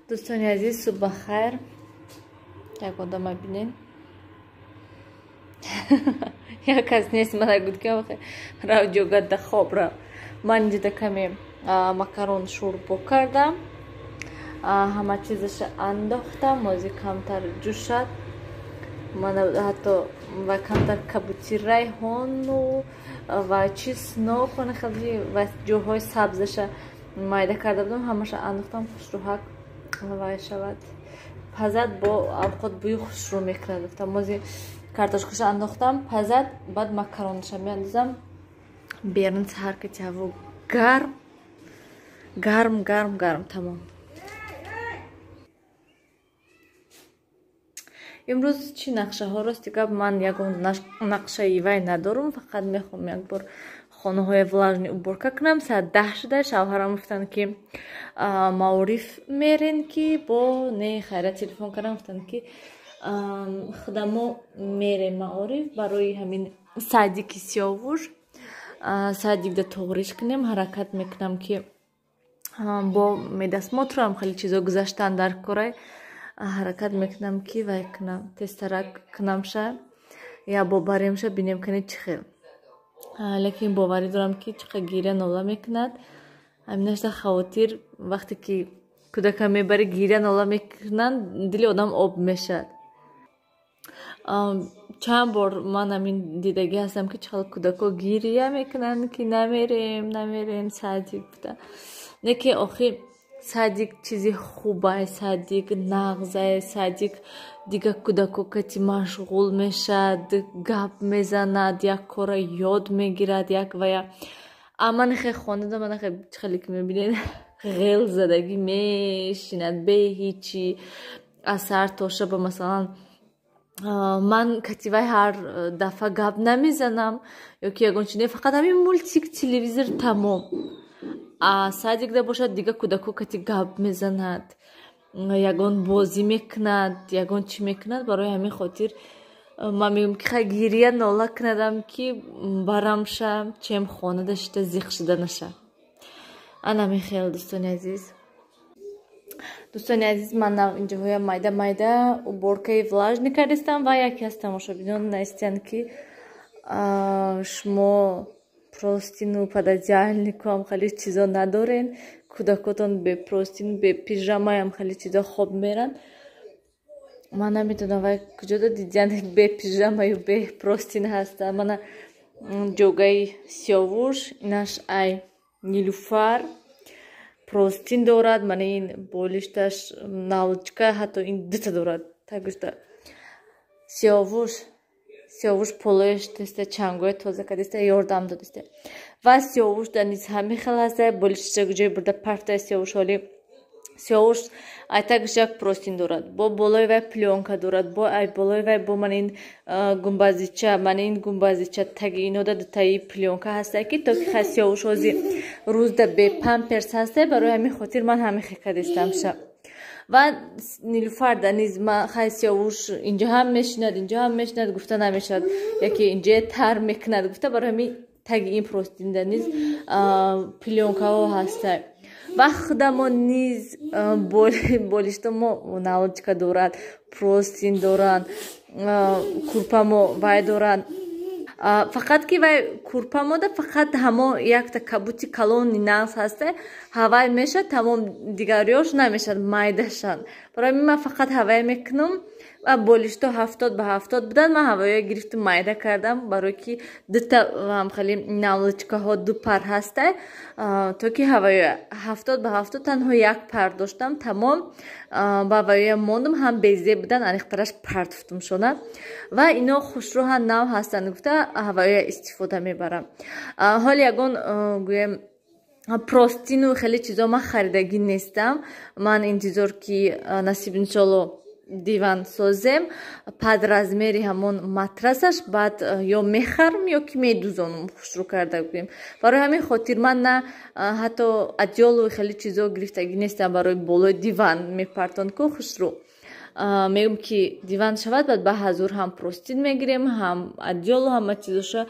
دوستانی عزیز صبح بخیر. یک آدم ببینین یا کس نیست من گفت که بخیر رو جوگت ده خواب را من اینجا کمی مکرون شوربا کردم همه چیزش انداختم موزی کمتر جوش شد من حتی و کمتر کبوتی ریحان و چیز ناخن خیلی و جوهای سبزش مایده کرده بودم همش انداختم خوشروحک و شود پزد با خود بوی خوش رو میکنه گفتم موزی کارتوشکش انداختم پزد بعد مکرونش میاندازم بیرون سحر که چاو گرم تمام. امروز چی نقشه ها راست دیگه من یگون نقشه ایوای ندارم فقط میخوام یک بار خانه های влажні уборка کنم. ساعت 10 شده شوهرم گفتن که معارف میرین که با نه خیره تلفن کردم گفتن که خدمو میره معارف برای همین صدیقی سیاوش صدیق ده توغریش کنیم حرکت میکنم که با медосмотром خیلی چیزا گذاشتن در کره حرکت میکنم که وای کنم تسترک کنم شه یا باوریم شه بینیم کنه چی خیل لیکن باوری دارم که چقدر گیره نولا میکند همینش خواتیر وقتی که کودکا میبری گیره نولا میکنن دل آدم آب میشد. چند بار من همین دیدگی هستم که چقدر کودکا گیریه میکنن که نمیریم صدیق بوده نه که آخه صدیق چیزی خوبه صدیق نغزه صدیق دیگه کودکا کتی مشغول میشد گپ میزند یک کار یاد میگیرد یک و یا اما نخی خانه دا من خیلی که میبینید غیل زدگی میشیند به هیچی اثر توشه به مثلا من کتیوای هر دفعه گپ نمیزنم یا که یکون چینه فقط همین مولتیک تلویزر تمام صدیق ده باشد دیگه کودکو کتی گپ میزند یگون بازی میکند یگون چی میکند برای همین خاطر من میگم که خیلی گیریه نالا کندم که برم شم چیم خانه داشته زیخ شده نشه. انا می خیلی دوستانی عزیز من اینجا های مایده уборкой влажні کردستم و یکی از تماشابینان نیستن که شما простину пододеяльнику هم خیلی چیزا ندارین کودکاتون به простину به پیژامه هم خیلی چیزا خوب میرن من نمیدونم و کجا دیدین به پیژامه یا به простину هسته من جوگای سیاوش اینش ای نیلوفر простин دارد من این بالشتش نالچکه حتی این دوتا دارد تگوشته سیاوش پولش دسته چنگوی توزه کدسته یاردم دادسته و سیاوش دنیز همه خیلی هسته بالشتش گجای برده پرفته سیاوش حالی سیاوش айтагиш як простин дорад бо болои вай плёнка дорад бо ай болои вай бо ман ин гумбазича таги инода дутаи плёнка ҳаста ки то ки хай сиёвуш ҳози рӯзда бе памперс ҳаста барои ҳамин хотир ман ҳамин хикадистам ша ва нилуфар да низ ман хай сиёвуш инҷо ҳам мешинад гуфта намешавад яке инҷое тар мекунад гуфта барои ҳамин таги ин простин да низ плёнкаҳо ҳаста و خودمون نیز بالشتمو نالچکا دارد پروستین دارن کورپامو وای دارن فقط که وای کورپامو ده فقط همو یک تا کبوتی کلونی نغز هسته هوای میشه تمام دیگریاش نمیشه مایدهشن برای من فقط هوای میکنم و بالشتو 70 به 70 بودن من هوایی گرفتم مایده کردم برای که دوتا هم خیلی نالچکا ها دو پر هسته تو که هوایی 70 به 70 تنها یک پر داشتم تمام با هوایی موندم هم بیزه بودن انیخترش پرتفتم شونه و اینا خوش رو هم نو هستن گفته هوایی استفاده میبرم حال یگون گویم простину خیلی چیزا من خریدگی نیستم من انتظار که نصیب انشالله دیوان سازم پد رزمری همون مترسش بعد یا میخرم یا که میدوزانم خوش رو کرده بگیم برای همین خاطر من نه حتی ادیال و خیلی چیزا گرفتگی نیستم برای بالای دیوان میپرتان که خوش رو میگم که دیوان شود بعد به حضور هم پروستین میگیریم هم ادیال و همه چیزاشا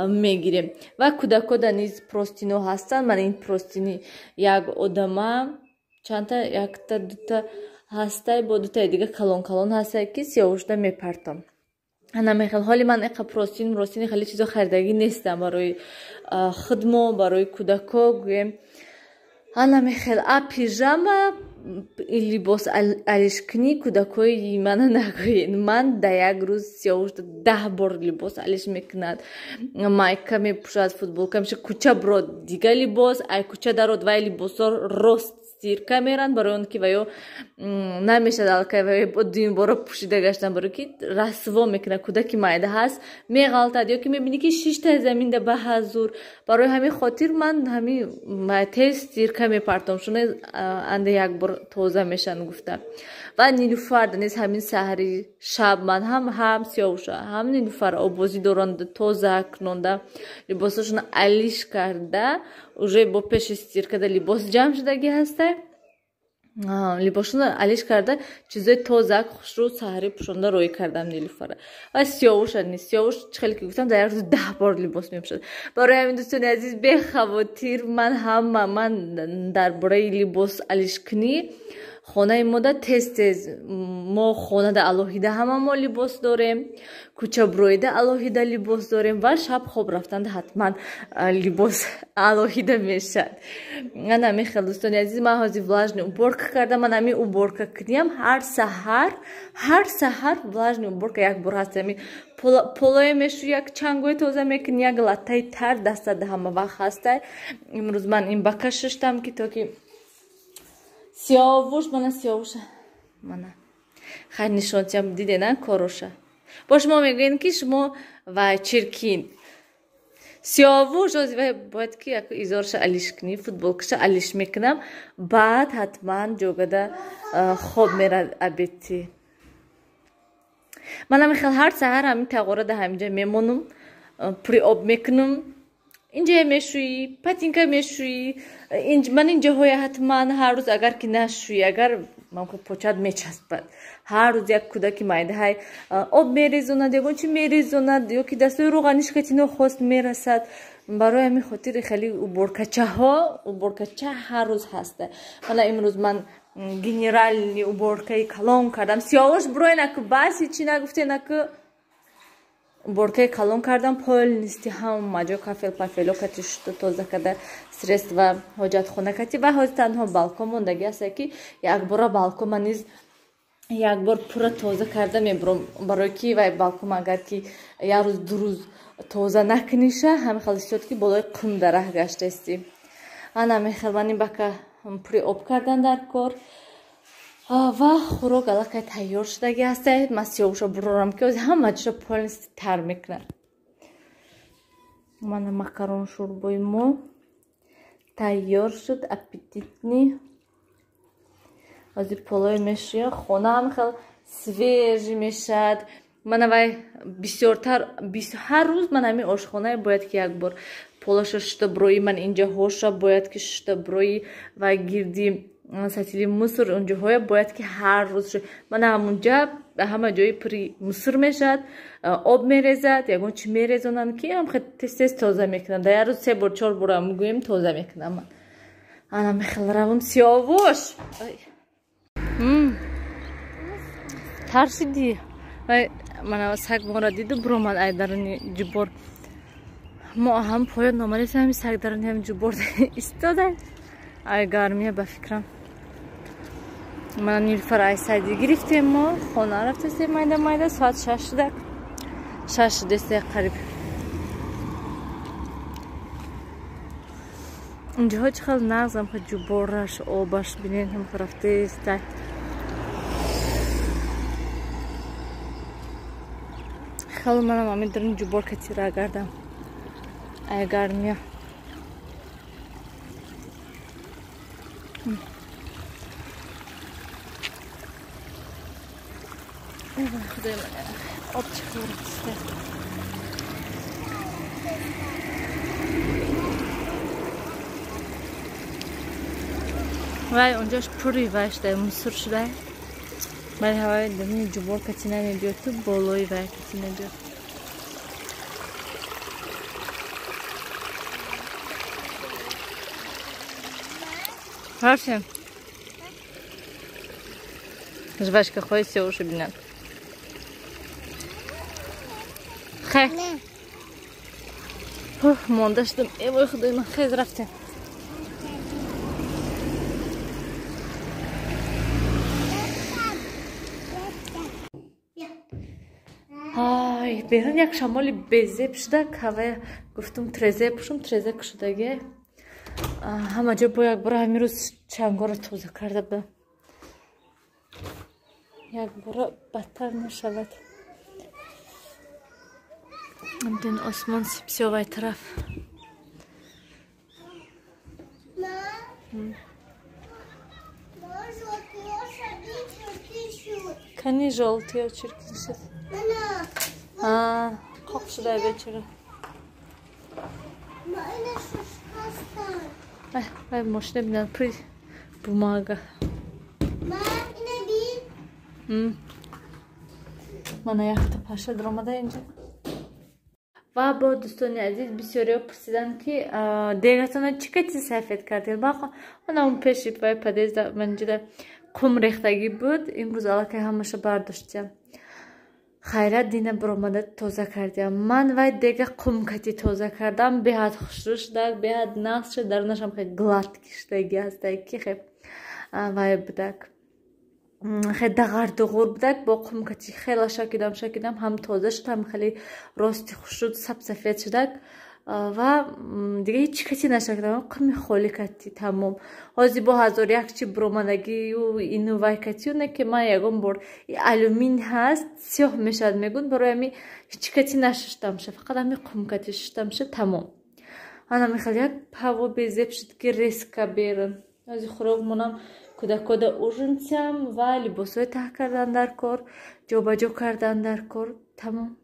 میگیریم و کودکا نیز پروستینو هستن من این پروستینی یک آدمه чанда якта дута ҳастай бо дутаи дига калон ҳастай ки сиёвушда мепартам. ана мехел ҳоли ман эқа ростини хеле чизо харидагӣ нестам барои хидмо барои кӯдако гӯем ана мехел а пижама либос алишкунӣ кӯдакои мана нагӯед ман да як рӯз сиёвушда 10 бор либос алиш мекунад майка мепӯшад футболка меша кӯча бирод дига либос ай кӯча дарод вай либосо рост стирка меранд барои он ки ваё намешад алкай ваё бо дуюм бора пӯшида гаштан барои ки расво мекунад кӯдаки майда ҳаст меғалтад ё ки мебинӣ ки 6 заминда ба ҳазур барои ҳамин хотир ман ҳамин тез стирка мепартом шуна анде як бор тоза мешанд гуфта ва нилуфарда низ ҳамин саҳри шаб ман ҳам сиёвуша ҳам нилуфар обозӣ доранда тоза кунонда либосошона алиш карда уже бо пеши стиркада либос ҷамъ шудагӣ ҳастай либосшона алиш карда чизои тоза хушрӯ саҳри пӯшонда роӣ кардам нилуфара ва сиёвуша низ сиёвуш чихеле ки гуфтам дар як рӯз 10 бор либос мепӯшад барои ҳамин дӯстони азиз бехавотир ман дар бораи либос алишкунӣ хонаи мода тез мо хонада алоҳида ҳама мо либос дорем кӯча бироида алоҳида либос дорем ва шаб хоб рафтанда ҳатман либос алоҳида мешад ана мехел дӯстони азиз ман ҳозир влажный уборка кардам ман ҳамин уборка кунем ҳар саҳар влажный уборка як бор ҳаст ҳамин полое мешу як чангои тоза мекунӣ як латтаи тар дастада ҳама вақт ҳастай имрӯз ман ин ба кашиштам ки то ки сиёвуш мана хайр нишончиам дидена короша бо шумо мегӯем ки шумо вай чиркин сиёвуш озивай бояд ки як изорша алиш кунӣ футболкаша алиш мекунам баъд ҳатман ҷогада хоб мерад абети ман ҳамихел ҳар саҳар ҳамин тағорада ҳаминҷа мемонам пури об мекунам инҷа мешӯӣ патинка мешӯӣ ман инҷаҳоя ҳатман ҳар рӯз агар ки нашӯӣ агар мамкун почат мечаспад ҳар рӯз як кӯдаки майдаҳай об мерезонад ягон чи мерезонад ё ки дастаи рӯғанишкатино хост мерасад барои ҳамин хотир хеле уборкача ҳар рӯз ҳаста мана имрӯз ман генеральни уборкаи калон кардам сиёвуш бироенаку баси чи нагуфтенаку уборкаи калон кардам полнисти ҳама ҷо кафел пафело кати шуда тоза када средства ҳоҷатхона кати ва ҳозир танҳо балкон мондагӣ аст ки як бора балкома низ як бор пура тоза карда мебурам барое ки вай балкон агар ки як рӯз ду рӯз тоза накуниша ҳамихел ҳисёт ки болои қум дараҳ гаштаисти ана мехел ман ин бака пури об кардан дар кор ва хӯрок аллакай тайёр шудагӣ ҳастай ман сиёвуша бурорам ки ҳозир ҳама ҷоша полнисти тар мекунад мана макарон шӯрбои мо тайёр шуд аппетитни ҳозир полое мешӯям хона ҳамихел свежӣ мешад мана вай бисёртар ҳар рӯз ман ҳамин ошхонае бояд ки як бор полоша шушта бироӣ ман инҷаҳоша бояд ки шушта бироӣ ва гирди сатили мусор онҷаҳоя бояд ки ҳар рӯз мана ҳамунҷа ҳама ҷои пури мусор мешавад об мерезад ягон чи мерезонанд ки тез тоза мекунам дар як рӯз 3 бор 4 бора мегӯем тоза мекунам ман ана мехел равам сиёвуш тарсидӣ мана саг мора диду биромад ай даруни ҷубор мо ҳам поёд номареса ҳами саг даруни ҳами ҷубор истода ай гармия ба фикрам мана нилуфар ай сайди гирифтем мо хона рафтастем майда соат 6 шуда 6 шудеста қариб инҷаҳо чӣ хел нағзам ҷубораш обаш бинед ҳам рафтеста хело манам ҳамин даруни ҷубор катира гардам ай гармия خدای من آب چخور وای اونجاش پوری واشته مصر شده من هوای دنی جبور کتی نمیاد تو بالای وای کتی نمیاد هرچند жвачка خواهی سیاوش بینن خیلی مانده شدم ای خدای من خیلی رفتیم ای بیرون یک شمالی بزیب شده که گفتم ترزه پوشم ترزه کشدگی همه جا باید برای همین روز چنگا رو توزه کرده بودم یک برای بدتر نشود همدین آسمان سیاوی طرف کنی جالتی ها چرکی شد خوب شده بچره ای ماشنه بینن پری بوماغه من یک تا پاشه درامده اینجا و با دوستان عزیز بسیاری ها پرسیدن که دیگه چی کتی سفید کردید با اون پیشی پای پدیز منجده قم ریختگی بود امروز علاقه همشه برداشتیم خیرت دینه برامده توزه کردیم من و دیگه قم کتی توزه کردم بهت خوشروش دک بهت نقص شد در نشم خیلی گلات کشتگی هسته که خیلی وای بدک خیلی دغور بدک با قم کتی خیلی شکیدم هم توزه شد هم خیلی راستی خوش شد سفید شدک و دیگه هیچ کتی نشکردم قمی خولی کتی تمام حاضی با 1001 چی برامدگی و اینو وای کتی اونه که من یکم بر الومین هست سیاه میشد میگون برای همی هیچ کتی نششتم شه فقط همی قم کتی ششتم شه تمام انا میخواد یک هوا بزیب شد که ریسکا بیرن از خروب منم کده اورنتیم و لباسای ته کردن در کار جابجا کردن در کار تمام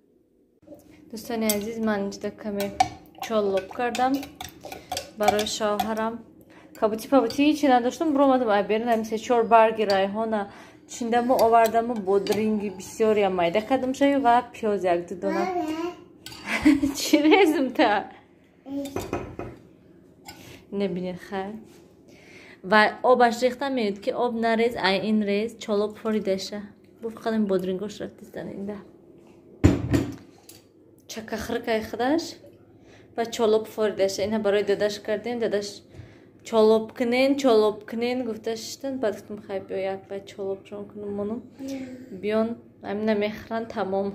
دوستان عزیز من اینجا کمی چالوب کردم برای شوهرم کابوتی هیچی نداشتم برامدم ای برن مثل 4 برگ ریحان چیندم و آوردم و بودرینگی بسیاری هم مایده کردم شوی و پیاز یک دو دونه چی ریزم تا نبینید خیر و آبش ریختم میاد که آب نریز این ریز چالوب فریدشه بو فقط این بودرینگوش رفتیستن اینده چکه خرکای خودش و چالوب فریدشه اینها برای داداش کردیم داداش چالوب کنین گفته شدن بعد گفتم خیلی بیا یک باید چالوب جان کنم منو بیان همینه میخرن تمام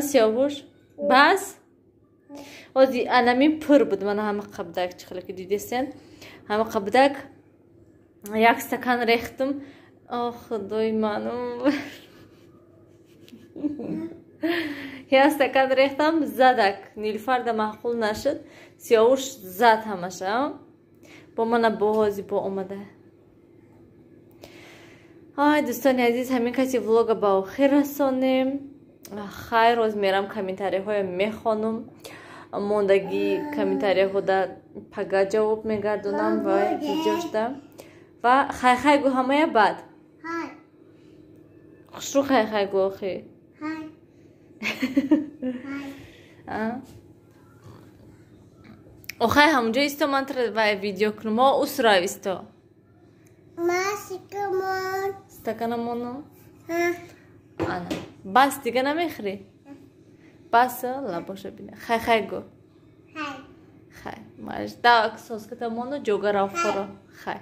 سیاوش بس وزی انمی پر بود من همه قبدک چخلی که دیدیستین همه قبدک یک استکان ریختم خدای منو یک استکان ریختم زدک نیلوفر ده معقول نشد سیاوش زد همشه با من بازی با اومده دوستان عزیز همین کسی ولاگ با آخر رسانیم خیر روز میرم کامنتاری های میخوانم موندگی کامنتاری ها در پگا جواب میگردونم و ویدیوش دم و خیر گو همه بعد خوش رو خیر گو آخی آخه همونجا ایستا من تر ویدیو کنم او سرا ایستا ما سکمان استکانمونو آنا بس دیگه نمیخری بس لباشه بینه خیر گو خیر مارش دا سوز کتامونو جوگا را خورا خیر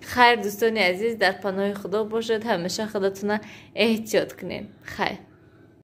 خیر دوستان عزیز در پناه خدا باشد همیشه خودتون احتیاط کنین خیر